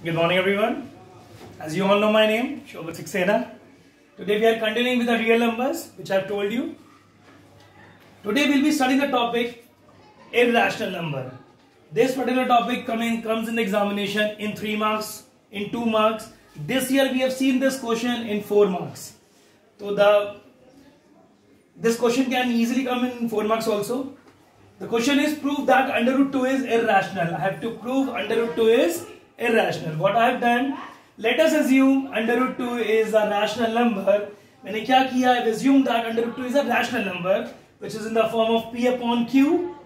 Good morning, everyone. As you all know my name, Shobhat Saxena. Today we are continuing with the real numbers, which I have told you. Today we will be studying the topic irrational number. This particular topic comes in the examination in 3 marks, in 2 marks. This year we have seen this question in 4 marks. So this question can easily come in 4 marks also. The question is, prove that under root 2 is irrational. I have to prove under root 2 is irrational. What I have done, let us assume under root 2 is a rational number. मैंने क्या किया? I have assumed that under root 2 is a rational number, which is in the form of P upon Q,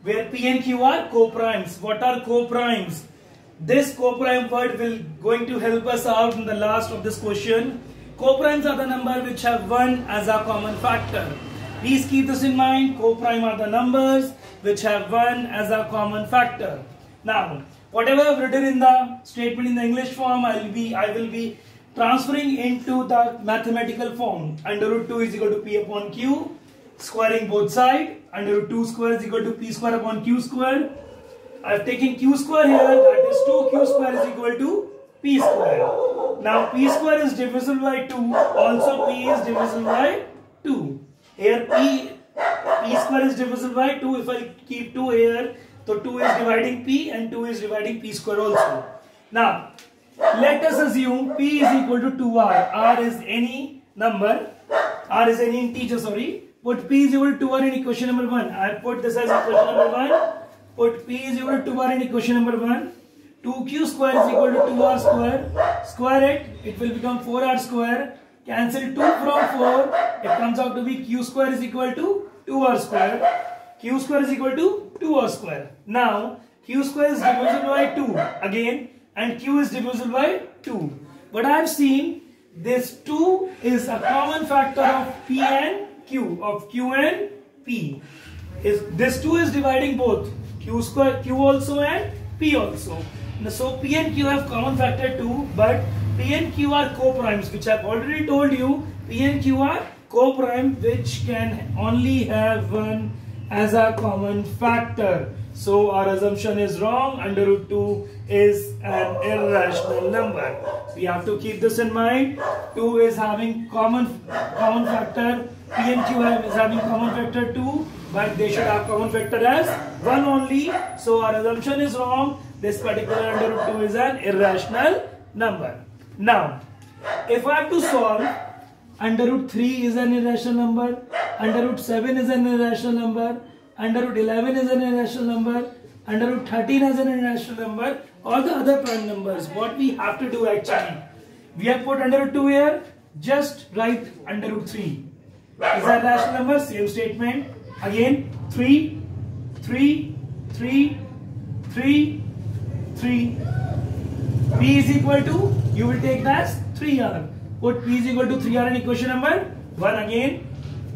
where P and Q are co-primes. What are co-primes? This co-prime word will going to help us out in the last of this question. Co-primes are the number which have 1 as a common factor. Please keep this in mind. Co-prime are the numbers which have 1 as a common factor. Now, whatever I have written in the statement in the English form, I will be transferring into the mathematical form. Under root 2 is equal to P upon Q, squaring both sides. Under root 2 square is equal to P square upon Q square. I have taken Q square here, that is 2Q square is equal to P square. Now P square is divisible by 2, also P is divisible by 2. Here P square is divisible by 2. If I keep 2 here, so 2 is dividing P and 2 is dividing P square also. Now, let us assume P is equal to 2R. R is any number. R is any integer, sorry. Put P is equal to 2R in equation number 1. I have put this as equation number 1. Put P is equal to 2R in equation number 1. 2Q square is equal to 2R square. Square it will become 4R square. Cancel 2 from 4. It comes out to be Q square is equal to 2R square. Q square is equal to 2R square. Now, Q square is divisible by 2 again, and Q is divisible by 2. But I have seen this 2 is a common factor of P and Q, of Q and P. This 2 is dividing both Q square, Q also and P also. So P and Q have common factor 2, but P and Q are co-primes, which I have already told you. P and Q are co-prime which can only have 1 as a common factor. So our assumption is wrong. Under root 2 is an irrational number. We have to keep this in mind. 2 is having common factor. P and Q is having common factor 2, but they should have common factor as 1 only. So our assumption is wrong. This particular under root 2 is an irrational number. Now, if I have to solve, under root 3 is an irrational number, under root 7 is an irrational number, under root 11 is an irrational number, under root 13 is an irrational number, all the other prime numbers. What we have to do actually, we have put under root 2 here, just write under root 3. Is that rational number? Same statement. Again, 3, 3, 3, 3, 3. P is equal to, you will take that as 3R. Put P is equal to 3R in equation number 1 again.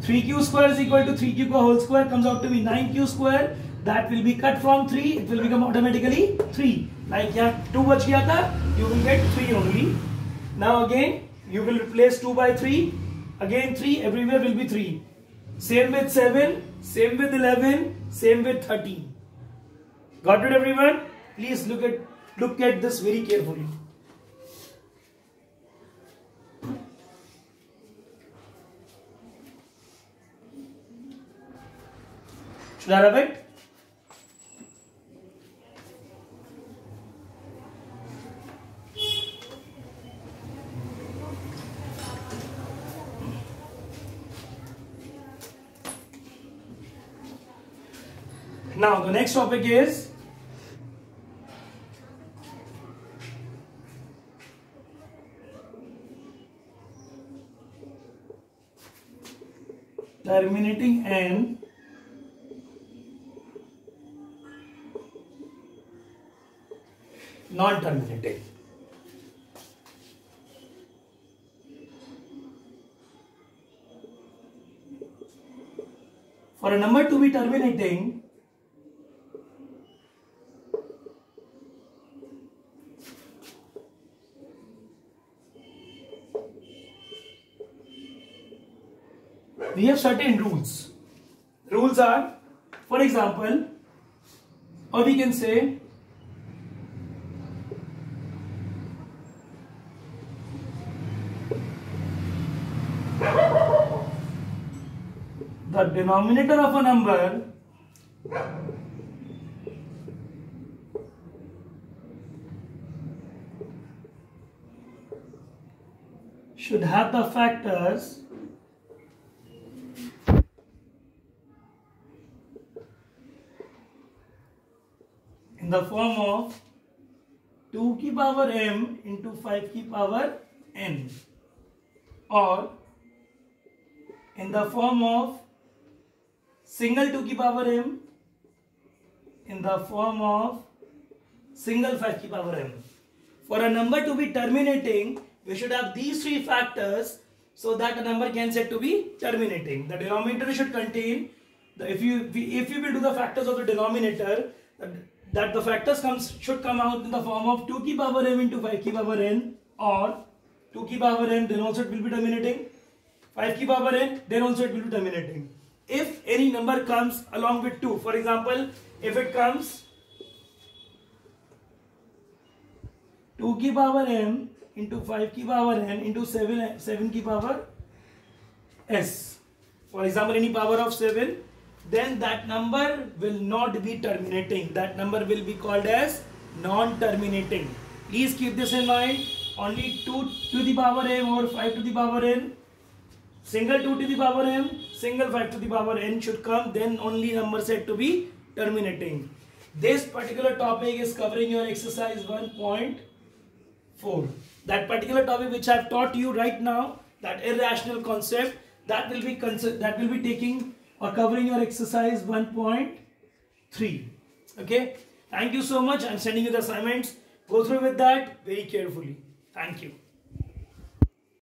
3Q square is equal to 3Q ka whole square comes out to be 9Q square. That will be cut from 3. It will become automatically 3. Like here 2 bach gaya tha, you will get 3 only. Now again, you will replace 2 by 3. Again 3, everywhere will be 3. Same with 7, same with 11, same with 13. Got it, everyone? Please look at this very carefully. Should I have it? Now the next topic is terminating and non-terminating. For a number to be terminating, we have certain rules. Rules are, for example, or we can say the denominator of a number should have the factors in the form of 2 की power m into 5 की power n, or in the form of single 2 की power m in the form of single 5 की power m. For a number to be terminating, we should have these three factors so that a number can said to be terminating. The denominator should contain if you will do the factors of the denominator, that the factors should come out in the form of 2 की power m into 5 की power n, or 2 की power n, then also it will be terminating, 5 की power n, then also it will be terminating. If any number comes along with 2, for example, if it comes 2 की power m into 5 की power n into 7 की power s, for example any power of 7, then that number will not be terminating. That number will be called as non-terminating. Please keep this in mind. Only 2 to the power m or 5 to the power n, single 2 to the power m, single 5 to the power n should come, then only number said to be terminating. This particular topic is covering your exercise 1.4. That particular topic which I have taught you right now, that irrational concept, that will be taking or covering your exercise 1.3. Okay. Thank you so much. I am sending you the assignments. Go through with that very carefully. Thank you.